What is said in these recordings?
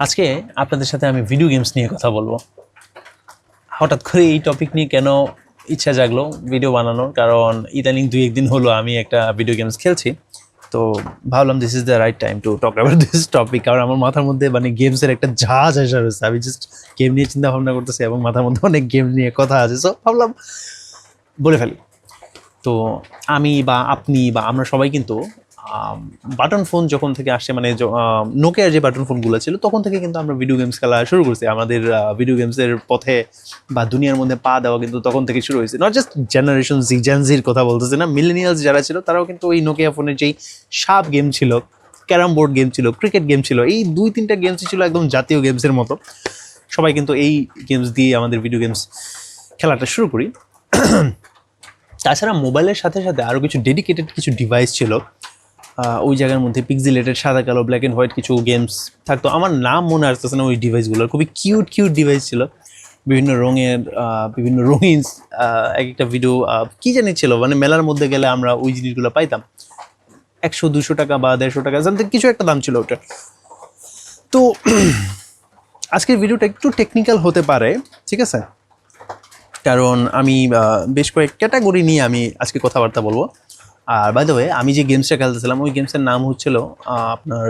আজকে আপনাদের সাথে আমি ভিডিও গেমস নিয়ে কথা বলবো। হঠাৎ করে এই টপিক নিয়ে কেন ইচ্ছা জাগলো ভিডিও বানানোর, কারণ ইদানিং 2-1 দিন হলো আমি একটা ভিডিও গেমস খেলছি। তো ভাবলাম this is the right time to talk about this topic, কারণ আমার মাথার মধ্যে মানে গেমসের একটা জাহাজ আসা রয়েছে। আমি জাস্ট গেম নিয়ে চিন্তা ভাবনা করতেছি এবং মাথার মধ্যে অনেক গেম নিয়ে কথা আছে, সো ভাবলাম বলে ফেলি। তো আমি বা আপনি বা আমরা সবাই কিন্তু বাটন ফোন যখন থেকে আসছে, মানে নোকিয়ার যে বাটন ফোনগুলো ছিল তখন থেকে কিন্তু আমরা ভিডিও গেমস খেলা শুরু করছি। আমাদের ভিডিও গেমসের পথে বা দুনিয়ার মধ্যে পা দেওয়া কিন্তু তখন থেকে শুরু হয়েছে। নট জাস্ট জেনারেশন জি, জেনজির কথা বলতেছে না, মিলেনিয়ালস যারা ছিল তারাও কিন্তু ওই নোকিয়া ফোনের যেই সাপ গেম ছিল, ক্যারাম বোর্ড গেম ছিল, ক্রিকেট গেম ছিল, এই 2-3টা গেমসই ছিল একদম জাতীয় গেমসের মতো। সবাই কিন্তু এই গেমস দিয়ে আমাদের ভিডিও গেমস খেলাটা শুরু করি। তাছাড়া মোবাইলের সাথে সাথে আরও কিছু ডেডিকেটেড কিছু ডিভাইস ছিল। ওই জায়গার মধ্যে পিক্সেলেটেড সাদা কালো ব্ল্যাক অ্যান্ড হোয়াইট কিছু গেমস থাকতো, আমার নাম মনে আসতেছে না ওই ডিভাইসগুলোর। খুবই কিউট কিউট ডিভাইস ছিল, বিভিন্ন রঙের, বিভিন্ন রঙিন এক একটা ভিডিও কী জানি ছিল। মানে মেলার মধ্যে গেলে আমরা ওই জিনিসগুলো পাইতাম 100-200 টাকা বা 150 টাকা, জানতে কিছু একটা দাম ছিল ওটা। তো আজকের ভিডিওটা একটু টেকনিক্যাল হতে পারে, ঠিক আছে, কারণ আমি বেশ কয়েক ক্যাটাগরি নিয়ে আমি আজকে কথাবার্তা বলবো। আর বাই দ্য ওয়ে, আমি যে গেমসটা খেলতেছিলাম ওই গেমসের নাম হচ্ছিল আপনার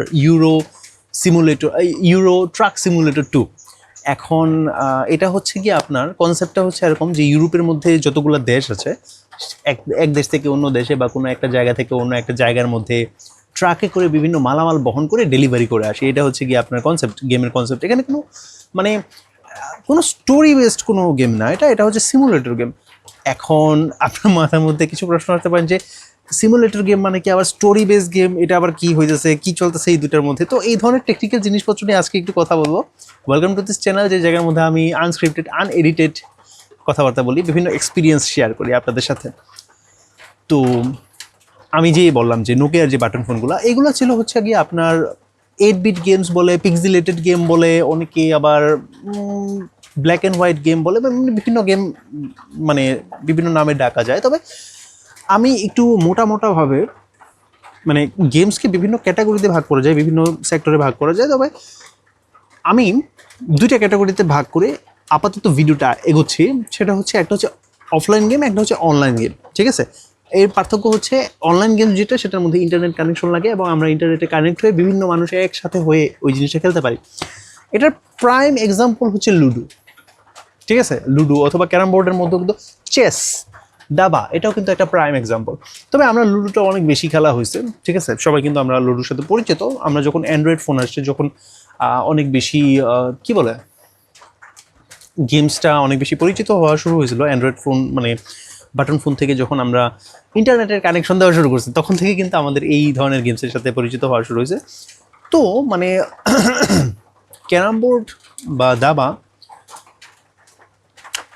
ইউরো ট্রাক সিমুলেটর 2। এখন এটা হচ্ছে কি, আপনার কনসেপ্টটা হচ্ছে এরকম যে ইউরোপের মধ্যে যতগুলো দেশ আছে, এক দেশ থেকে অন্য দেশে বা কোনো একটা জায়গা থেকে অন্য একটা জায়গার মধ্যে ট্রাকে করে বিভিন্ন মালামাল বহন করে ডেলিভারি করে আসে। এটা হচ্ছে কি আপনার কনসেপ্ট, গেমের কনসেপ্ট। এখানে কোনো মানে কোনো স্টোরি বেসড কোনো গেম না, এটা হচ্ছে সিমুলেটর গেম। এখন আপনার মাথার মধ্যে কিছু প্রশ্ন আসতে পারেন যে সিমুলেটর গেম মানে কি, আবার স্টোরি বেসড গেম, এটা আবার কি হইতেছে, কি চলতেছে এই দুটার মধ্যে। তো এই ধরনের টেকনিক্যাল জিনিসপত্র নিয়ে আজকে একটু কথা বলবো। ওয়েলকাম টু দিস চ্যানেল, যে জায়গার মধ্যে আমি আনস্ক্রিপ্টেড আনএডিটেড কথাবার্তা বলি, বিভিন্ন এক্সপিরিয়েন্স শেয়ার করি আপনাদের সাথে। তো আমি যে বললাম যে নোকিয়ার যে বাটন ফোনগুলো, এগুলো ছিল হচ্ছে গিয়ে আপনার 8-বিট গেমস বলে, পিক্সেলেটেড গেম বলে, অনেকে আবার ব্ল্যাক অ্যান্ড হোয়াইট গেম বলে, বিভিন্ন গেম মানে বিভিন্ন নামে ডাকা যায়। তবে আমি একটু মোটাভাবে মানে গেমসকে বিভিন্ন ক্যাটাগরিতে ভাগ করা যায়, বিভিন্ন সেক্টরে ভাগ করা যায়। তবে আমি 2টা ক্যাটাগরিতে ভাগ করে আপাতত ভিডিওটা এগোচ্ছি। সেটা হচ্ছে, একটা হচ্ছে অফলাইন গেম, একটা হচ্ছে অনলাইন গেম, ঠিক আছে। এর পার্থক্য হচ্ছে অনলাইন গেম যেটা, সেটার মধ্যে ইন্টারনেট কানেকশন লাগে এবং আমরা ইন্টারনেটে কানেক্ট হয়ে বিভিন্ন মানুষের একসাথে হয়ে ওই জিনিসটা খেলতে পারি। এটার প্রাইম এক্সাম্পল হচ্ছে লুডো, ঠিক আছে। লুডো অথবা ক্যারাম বোর্ডের মধ্যে কিন্তু চেস, দাবা, এটাও কিন্তু একটা প্রাইম এক্সাম্পল। তবে আমরা লুডোটা অনেক বেশি খেলা হয়েছে, ঠিক আছে। সবাই কিন্তু আমরা লুডোর সাথে পরিচিত। আমরা যখন অ্যান্ড্রয়েড ফোন আসছে, যখন অনেক বেশি কি বলে, গেমসটা অনেক বেশি পরিচিত হওয়া শুরু হয়েছিল অ্যান্ড্রয়েড ফোন, মানে বাটন ফোন থেকে যখন আমরা ইন্টারনেটের কানেকশন দেওয়া শুরু করছি, তখন থেকে কিন্তু আমাদের এই ধরনের গেমসের সাথে পরিচিত হওয়া শুরু হয়েছে। তো মানে ক্যারাম বোর্ড বা দাবা,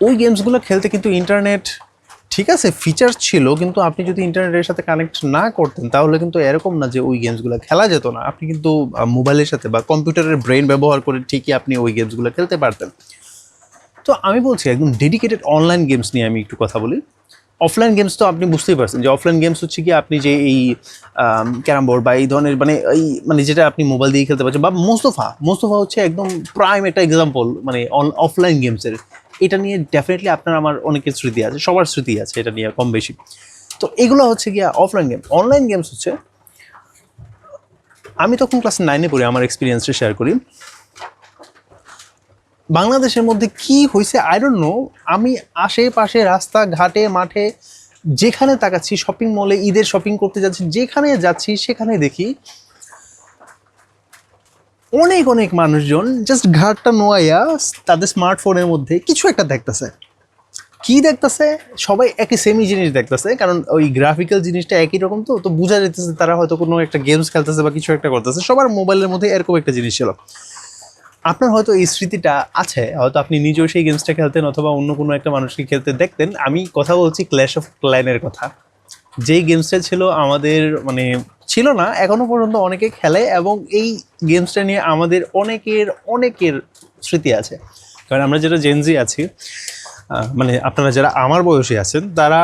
ওই গেমসগুলো খেলতে কিন্তু ইন্টারনেট, ঠিক আছে, ফিচার ছিল, কিন্তু আপনি যদি ইন্টারনেটের সাথে কানেক্ট না করতেন তাহলে কিন্তু এরকম না যে ওই গেমসগুলো খেলা যেত না। আপনি কিন্তু মোবাইলের সাথে বা কম্পিউটারের ব্রেন ব্যবহার করে ঠিকই আপনি ওই গেমসগুলো খেলতে পারতেন। তো আমি বলছি একদম ডেডিকেটেড অনলাইন গেমস নিয়ে আমি একটু কথা বলি। অফলাইন গেমস তো আপনি বুঝতেই পারছেন যে অফলাইন গেমস হচ্ছে কি, আপনি যে এই ক্যারাম বোর্ড বা এই ধরনের মানে যেটা আপনি মোবাইল দিয়ে খেলতে পারছেন, বা মোস্তফা হচ্ছে একদম প্রাইম একটা এক্সাম্পল মানে অফলাইন গেমসের। এটা নিয়ে ডেফিনেটলি আপনার আমার অনেকের স্মৃতি আছে, সবার স্মৃতি আছে এটা নিয়ে কম বেশি। তো এগুলো হচ্ছে গিয়া অফলাইন গেম। অনলাইন গেমস হচ্ছে, আমি তখন ক্লাস 9-এ পড়ি, আমার এক্সপিরিয়েন্সটা শেয়ার করি। বাংলাদেশের মধ্যে কি হয়েছে আই ডোন্ট নো, আমি আশেপাশে রাস্তাঘাটে মাঠে যেখানে তাকাচ্ছি, শপিং মলে ঈদের শপিং করতে যাচ্ছি, যেখানে যাচ্ছি সেখানে দেখি অনেক অনেক মানুষজন জাস্ট ঘাটটা নোয়াইয়া তাদের স্মার্টফোনের মধ্যে কিছু একটা দেখতেছে। কি দেখতেছে? সবাই একই সেমই জিনিস দেখতেছে, কারণ ওই গ্রাফিক্যাল জিনিসটা একই রকম। তো বোঝা যেতেছে তারা হয়তো কোনো একটা গেমস খেলতেছে বা কিছু একটা করতেছে। সবার মোবাইলের মধ্যে এরকম একটা জিনিস ছিল। আপনার হয়তো এই স্মৃতিটা আছে, হয়তো আপনি নিজেও সেই গেমসটা খেলতেন অথবা অন্য কোনো একটা মানুষকে খেলতে দেখতেন। আমি কথা বলছি ক্ল্যাশ অফ ক্ল্যানের কথা। যেই গেমসটা ছিল আমাদের, মানে ছিল না, এখনো পর্যন্ত অনেকে খেলে এবং এই গেমসটা নিয়ে আমাদের অনেকের স্মৃতি আছে। কারণ আমরা যারা জেনজি আছি, মানে আপনারা যারা আমার বয়সী আছেন, তারা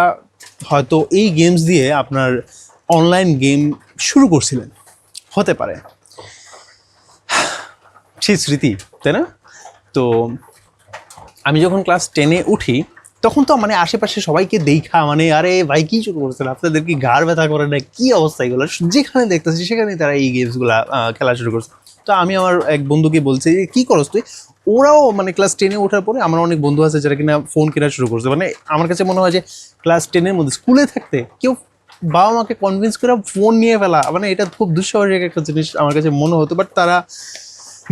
হয়তো এই গেমস দিয়ে আপনার অনলাইন গেম শুরু করছিলেন, হতে পারে। সেই স্মৃতি, তাই না? তো আমি যখন ক্লাস 10-এ উঠি তখন তো মানে আশেপাশে সবাইকে দেখা মানে আরে ভাই কি শুরু করছেন আপনাদের, কি ঘাড় ব্যথা করে না, কি অবস্থা এগুলো, যেখানে দেখতেছি সেখানেই তারা এই গেমসগুলো খেলা শুরু করছে। তো আমি আমার এক বন্ধুকে বলছি যে কি করস তুই, ওরাও মানে ক্লাস 10-এ ওঠার পরে আমার অনেক বন্ধু আছে যারা কিনা ফোন কেনা শুরু করছে। মানে আমার কাছে মনে হয় যে ক্লাস 10-এর মধ্যে স্কুলে থাকতে কেউ বাবা মাকে কনভিন্স করে ফোন নিয়ে ফেলা, মানে এটা খুব দুঃসাহসিক একটা জিনিস আমার কাছে মনে হতো, বাট তারা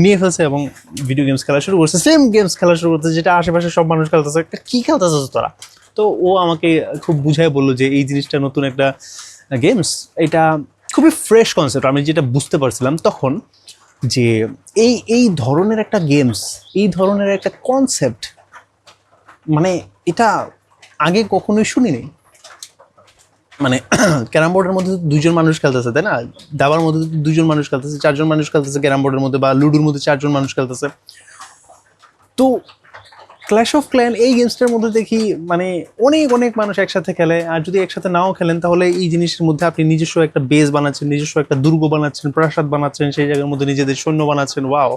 নিয়ে ফেলছে এবং ভিডিও গেমস খেলা শুরু করছে, সেম গেমস খেলা শুরু করছে যেটা আশেপাশে সব মানুষ খেলতেছে, কি খেলতেছে তোরা? তো ও আমাকে খুব বুঝায় বললো যে এই জিনিসটা নতুন একটা গেমস, এটা খুবই ফ্রেশ কনসেপ্ট। আমি যেটা বুঝতে পারছিলাম তখন যে এই ধরনের একটা গেমস, এই ধরনের একটা কনসেপ্ট, মানে এটা আগে কখনোই শুনিনি। মানে ক্যারাম বোর্ডের মধ্যে দুজন মানুষ খেলতেছে, তাই না? দাবার মধ্যে দুজন মানুষ খেলতেছে, চারজন মানুষ খেলতেছে ক্যারাম বোর্ডের মধ্যে, বা লুডোর মধ্যে চারজন মানুষ খেলতেছে। তো ক্ল্যাশ অফ ক্ল্যান এই গেমসটার মধ্যে দেখি মানে অনেক অনেক মানুষ একসাথে খেলে। আর যদি একসাথে নাও খেলেন তাহলে এই জিনিসের মধ্যে আপনি নিজস্ব একটা বেস বানাচ্ছেন, নিজস্ব একটা দুর্গ বানাচ্ছেন, প্রাসাদ বানাচ্ছেন, সেই জায়গার মধ্যে নিজেদের সৈন্য বানাচ্ছেন। ওয়াও,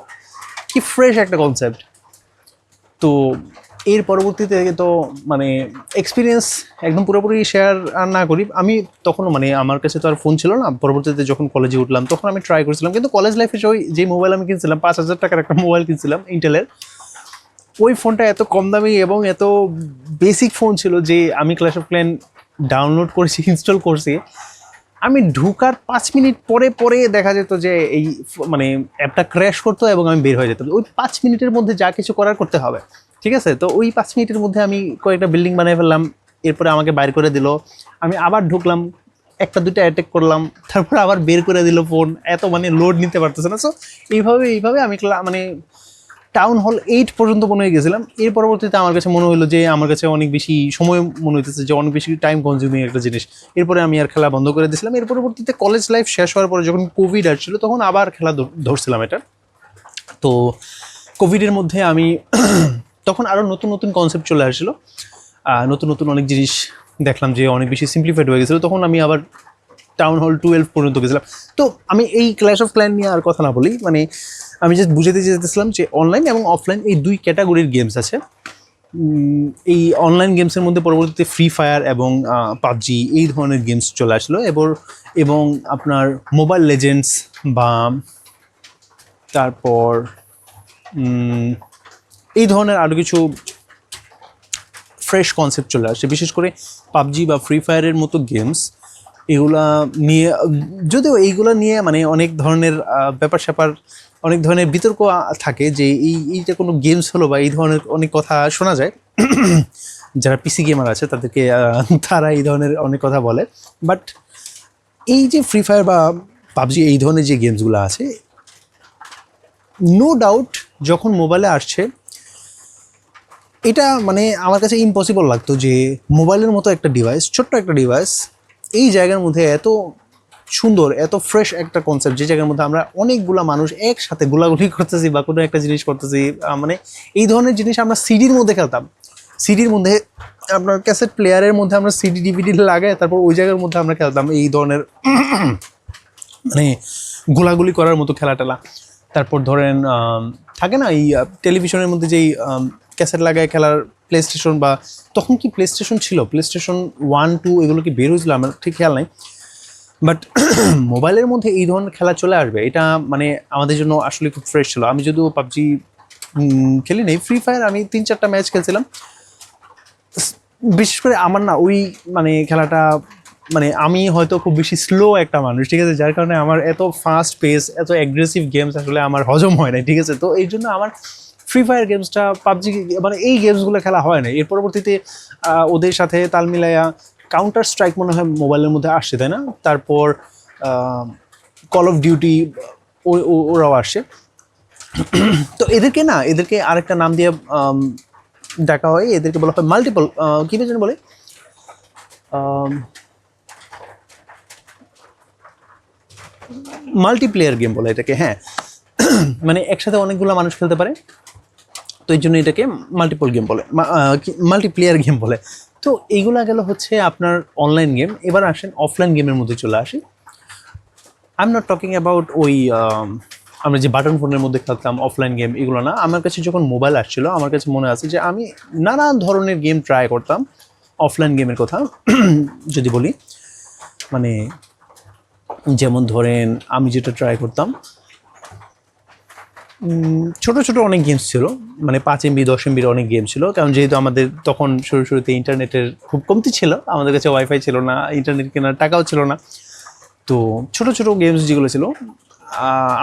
কি ফ্রেশ একটা কনসেপ্ট। তো এর পরবর্তীতে তো মানে এক্সপিরিয়েন্স একদম পুরোপুরি শেয়ার আর না করি, আমি তখনও মানে আমার কাছে তো আর ফোন ছিল না। পরবর্তীতে যখন কলেজে উঠলাম তখন আমি ট্রাই করেছিলাম, কিন্তু কলেজ লাইফে যে মোবাইল আমি কিনছিলাম 5,000 টাকার একটা মোবাইল কিনছিলাম ইন্টেলের, ওই ফোনটা এত কম দামি এবং এত বেসিক ফোন ছিল যে আমি ক্ল্যাশ অফ ক্ল্যান ডাউনলোড করেছি, ইনস্টল করছি, আমি ঢুকার 5 মিনিট পরে পরে দেখা যেত যে এই মানে অ্যাপটা ক্র্যাশ করতো এবং আমি বের হয়ে যেতাম। ওই 5 মিনিটের মধ্যে যা কিছু করার করতে হবে, ঠিক আছে? তো ওই 5 মিনিটের মধ্যে আমি কয়েকটা বিল্ডিং বানিয়ে ফেললাম, এরপরে আমাকে বাইর করে দিল, আমি আবার ঢুকলাম, একটা দুটো অ্যাটাক করলাম, তারপর আবার বের করে দিল ফোন, এত মানে লোড নিতে পারতেছে না। সো এইভাবে আমি মানে টাউন হল 8 পর্যন্ত মনে হয়ে গেছিলাম। এর পরবর্তীতে আমার কাছে মনে হলো যে আমার কাছে অনেক বেশি সময় মনে হইতেছে, যে অনেক বেশি টাইম কনজিউমিং একটা জিনিস। এরপরে আমি আর খেলা বন্ধ করে দিয়েছিলাম। এর পরবর্তীতে কলেজ লাইফ শেষ হওয়ার পরে যখন কোভিড আসছিল তখন আবার খেলা ধরছিলাম এটা। তো কোভিডের মধ্যে আমি তখন আরও নতুন নতুন কনসেপ্ট চলে আসছিলো, নতুন নতুন অনেক জিনিস দেখলাম যে অনেক বেশি সিম্পলিফাইড হয়ে গেছিলো। তখন আমি আবার টাউন হল 12 পর্যন্ত গেছিলাম। তো আমি এই ক্ল্যাশ অফ ক্ল্যান নিয়ে আর কথা না বলি, মানে আমি জাস্ট বুঝাতে চেয়েছিলাম যে অনলাইন এবং অফলাইন এই দুই ক্যাটাগরির গেমস আছে। এই অনলাইন গেমসের মধ্যে পরবর্তীতে ফ্রি ফায়ার এবং পাবজি এই ধরনের গেমস চলে আসলো, এবং আপনার মোবাইল লেজেন্ডস বা তারপর এই ধরনের আরও কিছু ফ্রেশ কনসেপ্ট চলে আসছে। বিশেষ করে পাবজি বা ফ্রি ফায়ারের মতো গেমস, এগুলা নিয়ে যদিও এইগুলা নিয়ে মানে অনেক ধরনের ব্যাপার স্যাপার, অনেক ধরনের বিতর্ক থাকে যে এইটা কোনো গেমস হলো, বা এই ধরনের অনেক কথা শোনা যায়। যারা পিসি গেমার আছে তাদেরকে তারা এই ধরনের অনেক কথা বলে। বাট এই যে ফ্রি ফায়ার বা পাবজি এই ধরনের যে গেমসগুলো আছে, নো ডাউট যখন মোবাইলে আসছে এটা মানে আমার কাছে ইম্পসিবল লাগতো যে মোবাইলের মতো একটা ডিভাইস, ছোট্ট একটা ডিভাইস, এই জায়গার মধ্যে এত সুন্দর এত ফ্রেশ একটা কনসেপ্ট, যে জায়গার মধ্যে আমরা অনেকগুলা মানুষ একসাথে গোলাগুলি করতেছি বা কোনো একটা জিনিস করতেছি, মানে এই ধরনের জিনিস আমরা সিডির মধ্যে খেলতাম। সিডির মধ্যে আপনার ক্যাসেট প্লেয়ারের মধ্যে আমরা সিডি ডিভিডি লাগাই, তারপর ওই জায়গার মধ্যে আমরা খেলতাম এই ধরনের মানে গোলাগুলি করার মতো খেলা টেলা। তারপর ধরেন থাকে না এই টেলিভিশনের মধ্যে যেই ক্যাসেট লাগায় খেলার প্লে স্টেশন, বা তখন কি প্লে স্টেশন ছিল, প্লে স্টেশন 1, 2 এগুলো কি বের হয়েছিল আমার ঠিক খেয়াল নাই। বাট মোবাইলের মধ্যে এই ধরনের খেলা চলে আসবে, এটা মানে আমাদের জন্য আসলে খুব ফ্রেশ ছিল। আমি যদিও পাবজি খেলি নেই, ফ্রি ফায়ার আমি 3-4টা ম্যাচ খেলছিলাম। বিশেষ করে আমার না ওই মানে খেলাটা, মানে আমি হয়তো খুব বেশি স্লো একটা মানুষ, ঠিক আছে, যার কারণে আমার এত ফাস্ট পেস এত অ্যাগ্রেসিভ গেমস আসলে আমার হজম হয় না, ঠিক আছে। তো এই জন্য আমার ফ্রি ফায়ার গেমসটা, পাবজি মানে এই গেমসগুলো খেলা হয় না। এর পরবর্তীতে ওদের সাথে তাল মিলাইয়া কাউন্টার স্ট্রাইক মনে হয় মোবাইলের মধ্যে আসছে, তাই না? তারপর কল অফ ডিউটি ওরাও আসছে। তো এদেরকে আরেকটা নাম দিয়ে ডাকা হয়, এদেরকে বলা হয় মাল্টিপল, কী যেন বলে, মাল্টিপ্লেয়ার গেম বলে এটাকে, হ্যাঁ। মানে একসাথে অনেকগুলো মানুষ খেলতে পারে, তো এই জন্য এটাকে মাল্টিপল গেম বলে, মাল্টিপ্লেয়ার গেম বলে। তো এইগুলা গেল হচ্ছে আপনার অনলাইন গেম। এবার আসেন অফলাইন গেমের মধ্যে চলে আসি। I am not talking about ওই আমরা যে বাটন ফোনের মধ্যে খেলতাম অফলাইন গেম, এগুলো না। আমার কাছে যখন মোবাইল আসছিল আমার কাছে মনে আছে যে আমি নানা ধরনের গেম ট্রাই করতাম। অফলাইন গেমের কথা যদি বলি, মানে যেমন ধরেন আমি যেটা ট্রাই করতাম, ছোট ছোট অনেক গেমস ছিল, মানে 5 MB 10 MBর অনেক গেম ছিল। কারণ যেহেতু আমাদের তখন শুরুতে ইন্টারনেটের খুব কমতি ছিল, আমাদের কাছে ওয়াইফাই ছিল না, ইন্টারনেট কেনার টাকাও ছিল না। তো ছোট ছোট গেমস যেগুলো ছিল,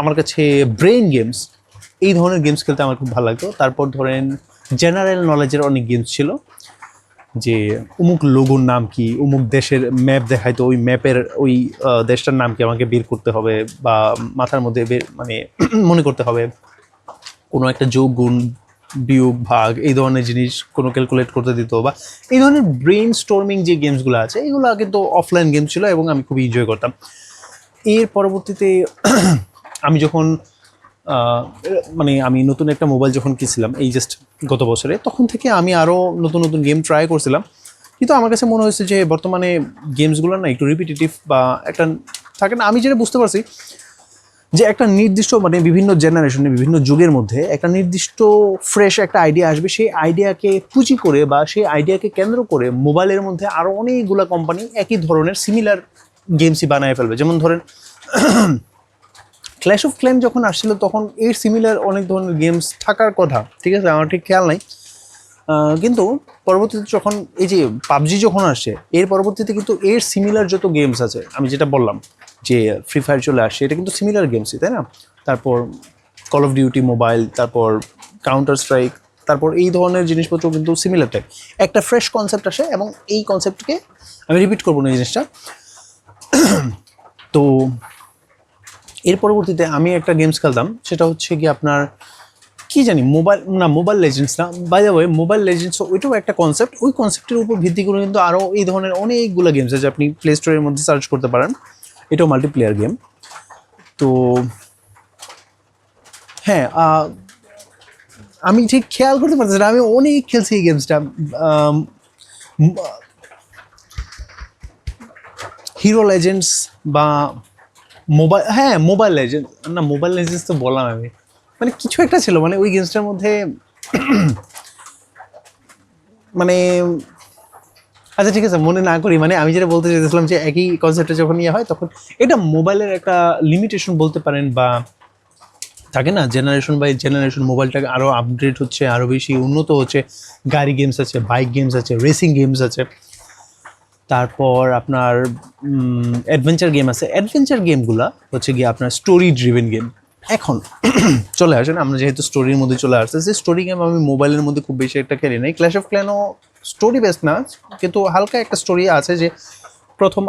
আমার কাছে ব্রেইন গেমস, এই ধরনের গেমস খেলতে আমার খুব ভালো লাগতো। তারপর ধরেন জেনারেল নলেজের অনেক গেমস ছিল, যে অমুক লোগোর নাম কি, অমুক দেশের ম্যাপ দেখাইতো, ওই ম্যাপের ওই দেশটার নাম কি আমাকে বের করতে হবে, বা মাথার মধ্যে মানে মনে করতে হবে। কোনো একটা যোগ গুণ বিয়োগ ভাগ এই ধরনের জিনিস কোনো ক্যালকুলেট করতে দিত, বা এই ধরনের ব্রেইন স্টর্মিং যে গেমসগুলো আছে এগুলো কিন্তু অফলাইন গেম ছিল এবং আমি খুবই এনজয় করতাম। এর পরবর্তীতে আমি যখন মানে আমি নতুন একটা মোবাইল যখন কিনছিলাম এই জাস্ট গত বছরে, তখন থেকে আমি আরও নতুন নতুন গেম ট্রাই করছিলাম। কিন্তু আমার কাছে মনে হয়েছে যে বর্তমানে গেমসগুলো না একটু রিপিটেটিভ, বা একটা থাকে না, আমি যেটা বুঝতে পারছি যে একটা নির্দিষ্ট মানে বিভিন্ন জেনারেশনে বিভিন্ন যুগের মধ্যে একটা নির্দিষ্ট ফ্রেশ একটা আইডিয়া আসবে, সেই আইডিয়াকে পুঁজি করে বা সেই আইডিয়াকে কেন্দ্র করে মোবাইলের মধ্যে আরও অনেকগুলো কোম্পানি একই ধরনের সিমিলার গেমসই বানায় ফেলবে। যেমন ধরেন ক্ল্যাশ অফ ক্ল্যান যখন আসছিল তখন এর সিমিলার অনেক ধরনের গেমস থাকার কথা, ঠিক আছে, আমার ঠিক খেয়াল নাই। কিন্তু পরবর্তীতে যখন এই যে পাবজি যখন আসছে, এর পরবর্তীতে কিন্তু এর সিমিলার যত গেমস আছে, আমি যেটা বললাম যে ফ্রি ফায়ার চলে আসছে, এটা কিন্তু সিমিলার গেমসই, তাই না? তারপর কল অফ ডিউটি মোবাইল, তারপর কাউন্টার স্ট্রাইক, তারপর এই ধরনের জিনিসপত্র কিন্তু সিমিলার টাইপ। একটা ফ্রেশ কনসেপ্ট আসে এবং এই কনসেপ্টকে আমি রিপিট করবো না এই জিনিসটা। তো এর পরবর্তীতে আমি একটা গেমস খেলতাম, সেটা হচ্ছে কি আপনার কি জানি মোবাইল লেজেন্ডস না, by the way mobile legends ওইটাও একটা কনসেপ্ট। ওই কনসেপ্টের উপর ভিত্তি করে কিন্তু আরও এই ধরনের অনেকগুলো গেমস আছে, আপনি প্লে স্টোরের মধ্যে সার্চ করতে পারেন। এটাও মাল্টিপ্লেয়ার গেম। তো হ্যাঁ, আমি ঠিক খেয়াল করতে পারছি না, আমি অনেক খেলছি এই গেমসটা। হিরো লেজেন্ডস বা মোবাইল লেজেন্ড না, মোবাইল লেজেন্ডস তো বললাম আমি, মানে কিছু একটা ছিল, মানে ওই গেমসটার মধ্যে মানে আচ্ছা ঠিক আছে, মনে না করি, মানে আমি যেটা বলতে চাইছিলাম যে একই কনসেপ্টে যখন ইয়ে হয় তখন এটা মোবাইলের একটা লিমিটেশন বলতে পারেন, বা থাকে না জেনারেশন বাই জেনারেশন মোবাইলটাকে আরও আপগ্রেড হচ্ছে, আরও বেশি উন্নত হচ্ছে। গাড়ি গেমস আছে, বাইক গেমস আছে, রেসিং গেমস আছে, তারপর আপনার অ্যাডভেঞ্চার গেম আছে। অ্যাডভেঞ্চার গেমগুলো হচ্ছে গিয়ে আপনার স্টোরি ড্রিভেন গেম এখন চলে আসেন। আমরা যেহেতু স্টোরির মধ্যে চলে আসছে, সেই স্টোরি গেম আমি মোবাইলের মধ্যে খুব বেশি একটা খেলি নাই। ক্ল্যাশ অফ ক্ল্যানও স্টোরি বেস না, কিন্তু হালকা একটা স্টোরি আছে, যে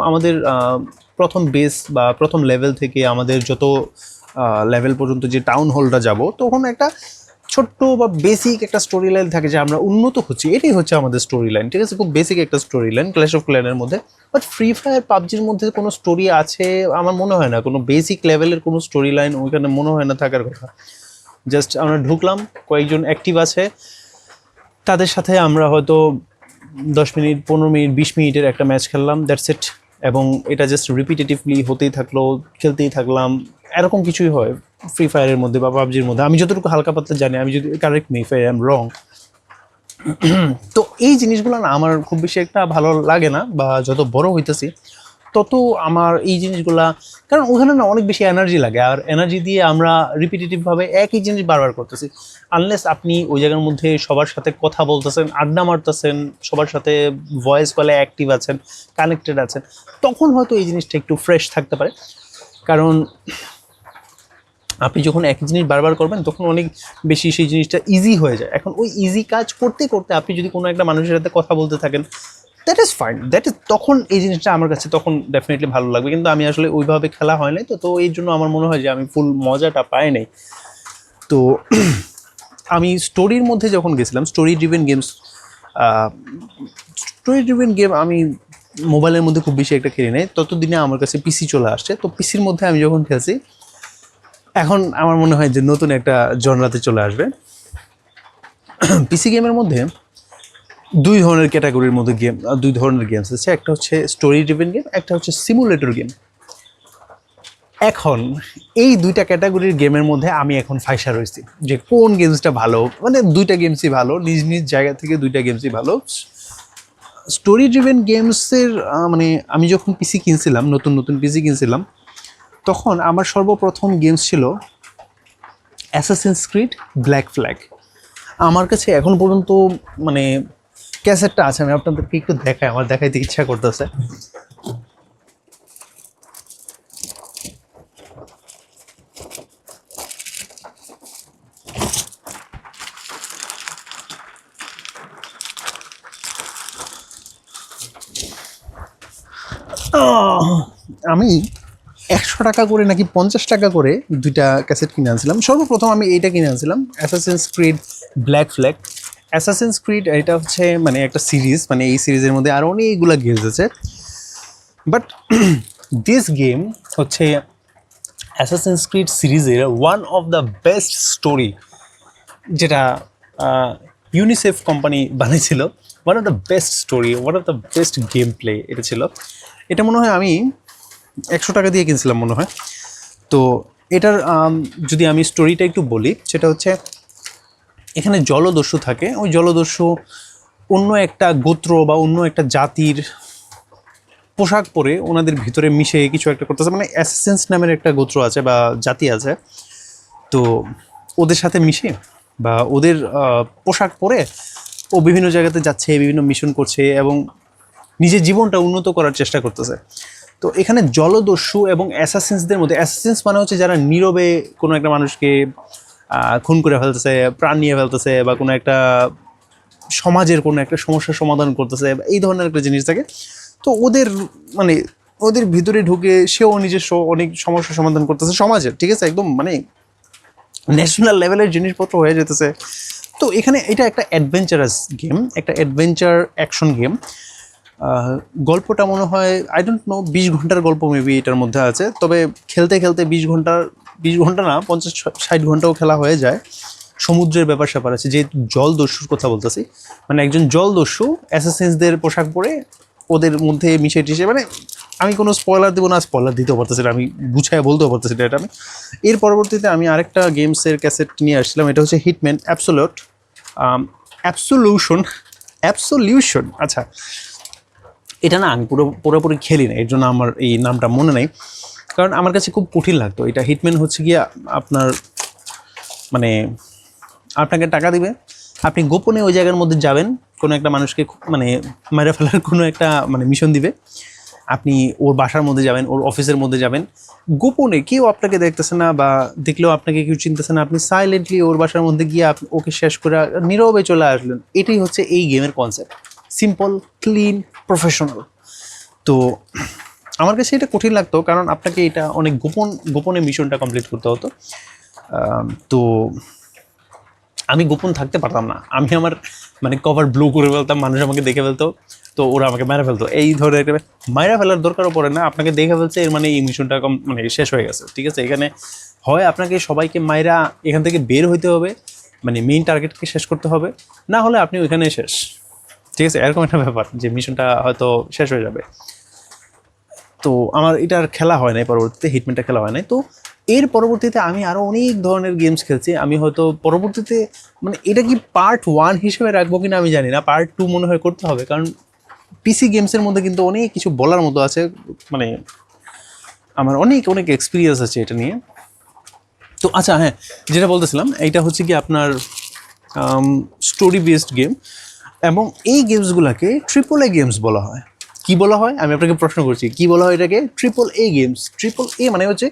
আমাদের প্রথম বেস বা প্রথম লেভেল থেকে আমাদের যত লেভেল পর্যন্ত যে টাউন হলটা যাব, তখন একটা ছোট্ট বা বেসিক একটা স্টোরি লাইন থাকে যে আমরা উন্নত হচ্ছি, এটাই হচ্ছে আমাদের স্টোরি লাইন, ঠিক আছে? খুব বেসিক একটা স্টোরি লাইন ক্ল্যাশ অফ ক্ল্যানের মধ্যে। বাট ফ্রি ফায়ার পাবজির মধ্যে কোনো স্টোরি আছে আমার মনে হয় না, কোনো বেসিক লেভেলের কোনো স্টোরি লাইন ওইখানে মনে হয় না থাকার কথা। জাস্ট আমরা ঢুকলাম, কয়েকজন অ্যাক্টিভ আছে, তাদের সাথে আমরা হয়তো 10 মিনিট 15 মিনিট 20 মিনিটের একটা ম্যাচ খেললাম, দ্যাটস ইট। এবং এটা জাস্ট রিপিটেটিভলি হতেই থাকলো, খেলতেই থাকলাম, এরকম কিছুই হয় ফ্রি ফায়ারের মধ্যে বা পাবজির মধ্যে, আমি যতটুকু হালকা পাতলা জানি। আমি যদি correct me if I am রং। তো এই জিনিসগুলো না আমার খুব বেশি একটা ভালো লাগে না, বা যত বড় হইতেছি তত আমার এই জিনিসগুলা, কারণ ওখানে না অনেক বেশি এনার্জি লাগে, আর এনার্জি দিয়ে আমরা রিপিটেটিভভাবে একই জিনিস বারবার করতেছি। আনলেস আপনি ওই জায়গার মধ্যে সবার সাথে কথা বলতেছেন, আড্ডা মারতেছেন, সবার সাথে ভয়েস কলে অ্যাক্টিভ আছেন, কানেক্টেড আছেন, তখন হয়তো এই জিনিসটা একটু ফ্রেশ থাকতে পারে। কারণ আপনি যখন একই জিনিস বারবার করবেন তখন অনেক বেশি সেই জিনিসটা ইজি হয়ে যায়। এখন ওই ইজি কাজ করতে করতে আপনি যদি কোনো একটা মানুষের সাথে কথা বলতে থাকেন, দ্যাট ইজ ফাইন, তখন এই জিনিসটা আমার কাছে তখন ডেফিনেটলি ভালো লাগবে। কিন্তু আমি আসলে ওইভাবে খেলা হয় নাই, তো এই জন্য আমার মনে হয় যে আমি ফুল মজাটা পাই নাই। তো আমি স্টোরির মধ্যে যখন গেছিলাম, স্টোরি ড্রিভেন গেম আমি মোবাইলের মধ্যে খুব বেশি একটা খেলি নাই। ততদিনে আমার কাছে পিসি চলে আসছে, তো পিসির মধ্যে আমি যখন খেলছি, এখন আমার মনে হয় যে নতুন একটা জনরাতে চলে আসবে। পিসি গেমের মধ্যে দুই ধরনের ক্যাটাগরির মধ্যে দুই ধরনের গেমস আছে। একটা হচ্ছে স্টোরি ড্রিভেন গেম, একটা হচ্ছে সিমুলেটর গেম। এখন এই দুইটা ক্যাটাগরির গেমের মধ্যে আমি এখন ফাইসা রয়েছি যে কোন গেমসটা ভালো, মানে দুইটা গেমসই ভালো, নিজ নিজ জায়গা থেকে দুইটা গেমসই ভালো। স্টোরি ড্রিভেন গেমসের মানে আমি যখন পিসি কিনছিলাম, নতুন নতুন পিসি কিনছিলাম, তখন আমার সর্বপ্রথম গেমস ছিল অ্যাসাসিনস ক্রিড ব্ল্যাক ফ্ল্যাগ। আমার কাছে এখন পর্যন্ত মানে ক্যাসেটটা আছে, আমি আপনাদেরকে একটু দেখাই, আমার দেখাইতে ইচ্ছা করতেছে। আমি 100 টাকা করে নাকি 50 টাকা করে দুইটা ক্যাসেট কিনে আনছিলাম। সর্বপ্রথম আমি এইটা কিনে আনছিলাম, Assassin's Creed black flag. Assassin's Creed এটা হচ্ছে মানে একটা সিরিজ, মানে এই সিরিজের মধ্যে আরও অনেকগুলো গেমস আছে, বাট দিস গেম হচ্ছে অ্যাসাসিনস ক্রিড সিরিজের one of the best story, যেটা ইউনিসেফ কোম্পানি বানিয়েছিল। One of the best story, one of the best game play এটা ছিল। এটা মনে হয় আমি 100 টাকা দিয়ে কিনছিলাম মনে হয়। তো এটার যদি আমি স্টোরিটা একটু বলি, সেটা হচ্ছে এখানে জলদস্যু থাকে। ওই জলদস্যু অন্য একটা গোত্র বা অন্য একটা জাতির পোশাক পরে ওনাদের ভিতরে মিশে কিছু একটা করতেছে, মানে অ্যাসাসিনস নামের একটা গোত্র আছে বা জাতি আছে। তো ওদের সাথে মিশে বা ওদের পোশাক পরে ও বিভিন্ন জায়গাতে যাচ্ছে, বিভিন্ন মিশন করছে এবং নিজের জীবনটা উন্নত করার চেষ্টা করতেছে। তো এখানে জলদস্যু এবং অ্যাসাসিনসদের মধ্যে, অ্যাসাসিনস মানে হচ্ছে যারা নীরবে কোনো একটা মানুষকে খুন করে ফেলতেছে, প্রাণ নিয়ে ফেলতেছে, বা কোনো একটা সমাজের কোনো একটা সমস্যার সমাধান করতেছে, এই ধরনের একটা জিনিস থাকে। তো ওদের মানে ওদের ভিতরে ঢুকে সেও নিজস্ব অনেক সমস্যার সমাধান করতেছে সমাজের, ঠিক আছে, একদম মানে ন্যাশনাল লেভেলের জিনিসপত্র হয়ে যেতেছে। তো এখানে এটা একটা অ্যাডভেঞ্চারাস গেম, একটা অ্যাডভেঞ্চার অ্যাকশন গেম। গল্পটা মনে হয় আই ডোন্ট নো 20 ঘন্টার গল্প মেবি এটার মধ্যে আছে। তবে খেলতে খেলতে 20 ঘন্টা না, 50-60 ঘন্টাও খেলা হয়ে যায়। সমুদ্রের ব্যাপার স্যাপার আছে, যে জলদস্যুর কথা বলতেছি, মানে একজন জলদস্যু অ্যাসাসিনসদের পোশাক পরে ওদের মধ্যে মিশে টিশে, মানে আমি কোনো স্পয়লার দেবো না, স্পয়লার দিতেও পারতেছি না, আমি গুছায় বলতেও পারতেছি না এটা আমি। এর পরবর্তীতে আমি আরেকটা গেমসের ক্যাসেট নিয়ে আসছিলাম, এটা হচ্ছে হিটম্যান অ্যাবসোলিউশন। আচ্ছা, এটা না আমি পুরোপুরি খেলি না, এর জন্য আমার এই নামটা মনে নেই, কারণ আমার কাছে খুব কঠিন লাগতো। এটা হিটম্যান হচ্ছে গিয়ে আপনার মানে আপনাকে টাকা দিবে, আপনি গোপনে ওই জায়গার মধ্যে যাবেন, কোনো একটা মানুষকে মানে মেরে ফেলার কোনো একটা মানে মিশন দিবে, আপনি ওর বাসার মধ্যে যাবেন, ওর অফিসের মধ্যে যাবেন, গোপনে, কেউ আপনাকে দেখতেছে না বা দেখলেও আপনাকে কেউ চিনতেছে না, আপনি সাইলেন্টলি ওর বাসার মধ্যে গিয়ে ওকে শেষ করে নীরবে চলে আসলেন। এটাই হচ্ছে এই গেমের কনসেপ্ট, সিম্পল, ক্লিন, প্রফেশনাল। তো আমার কাছে এটা কঠিন লাগতো, কারণ আপনাকে এটা অনেক গোপনে মিশনটা কমপ্লিট করতে হতো। তো আমি গোপন থাকতে পারতাম না, আমি আমার মানে কভার ব্লু করে ফেলতাম, মানুষ আমাকে দেখে ফেলতো, তো ওরা আমাকে মেরে ফেলতো। এই ধরনের একটা মায়েরা ফেলার দরকারও পড়ে না, আপনাকে দেখে ফেলছে এর মানে এই মিশনটা মানে শেষ হয়ে গেছে, ঠিক আছে। এখানে হয় আপনাকে সবাইকে মায়েরা এখান থেকে বের হইতে হবে, মানে মেইন টার্গেটকে শেষ করতে হবে, না হলে আপনি ওইখানে শেষ, ঠিক আছে, এরকম একটা ব্যাপার যে মিশনটা হয়তো শেষ হয়ে যাবে। তো আমার এটা আর খেলা হয় নাই, পরবর্তীতে হিটম্যানটা খেলা হয় নাই। তো এর পরবর্তীতে আমি আরও অনেক ধরনের গেমস খেলছি। আমি হয়তো পরবর্তীতে মানে এটা কি পার্ট 1 হিসেবে রাখবো কিনা আমি জানি না, পার্ট 2 মনে হয় করতে হবে, কারণ পিসি গেমসের মধ্যে কিন্তু অনেক কিছু বলার মতো আছে, মানে আমার অনেক অনেক এক্সপিরিয়েন্স আছে এটা নিয়ে। তো আচ্ছা হ্যাঁ, যেটা বলতেছিলাম এইটা হচ্ছে কি আপনার স্টোরি বেসড গেম, এবং এই গেমসগুলোকে ট্রিপল এ গেমস বলা হয়। কি বলা হয় আমি আপনাকে প্রশ্ন করছি, কি বলা হয় এটাকে? Triple A games. Triple A মানে হচ্ছে